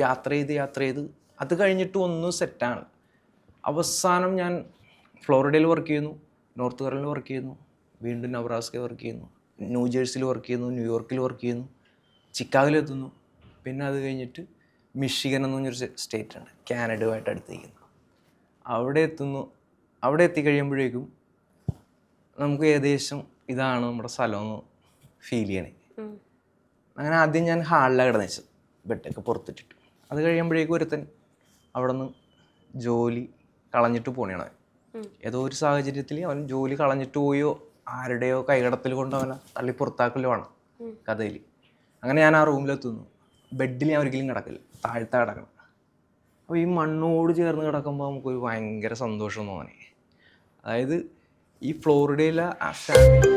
യാത്ര ചെയ്ത് അത് കഴിഞ്ഞിട്ട് ഒന്നും സെറ്റാണ്. അവസാനം ഞാൻ ഫ്ലോറിഡയിൽ വർക്ക് ചെയ്യുന്നു, നോർത്ത് കരോളിനയിൽ വർക്ക് ചെയ്യുന്നു, വീണ്ടും നെബ്രാസ്കയിൽ വർക്ക് ചെയ്യുന്നു, ന്യൂജേഴ്സിയിൽ വർക്ക് ചെയ്യുന്നു, ന്യൂയോർക്കിൽ വർക്ക് ചെയ്യുന്നു, ചിക്കാഗോയിലെത്തുന്നു. പിന്നെ അത് കഴിഞ്ഞിട്ട് മിഷിഗൻ എന്ന് പറഞ്ഞൊരു സ്റ്റേറ്റ് ഉണ്ട്, കാനഡയുമായിട്ട് അടുത്തിരിക്കുന്നു. അവിടെ എത്തിക്കഴിയുമ്പോഴേക്കും നമുക്ക് ഏകദേശം ഇതാണ് നമ്മുടെ സ്ഥലമെന്ന് ഫീൽ ചെയ്യണേ. അങ്ങനെ ആദ്യം ഞാൻ ഹാളിലാണ് കിടന്നുവെച്ചത്, ബെഡൊക്കെ പുറത്തിട്ടിട്ട്. അത് കഴിയുമ്പോഴേക്കും ഒരുത്തൻ അവിടെ നിന്ന് ജോലി കളഞ്ഞിട്ട് പോകണേ. ഏതോ ഒരു സാഹചര്യത്തിൽ അവൻ ജോലി കളഞ്ഞിട്ട് പോയോ ആരുടെയോ കൈകടത്തിൽ കൊണ്ട് അവനെ തള്ളി പുറത്താക്കലോ ആണ് കഥയിൽ. അങ്ങനെ ഞാൻ ആ റൂമിലെത്തുന്നു. ബെഡിൽ ഞാൻ ഒരിക്കലും കിടക്കില്ല, താഴ്ത്താ കിടക്കണം. അപ്പോൾ ഈ മണ്ണോട് ചേർന്ന് കിടക്കുമ്പോൾ നമുക്കൊരു ഭയങ്കര സന്തോഷം തോന്നി. അതായത് ഈ ഫ്ലോറിഡയിലെ ആ ഫാമിലി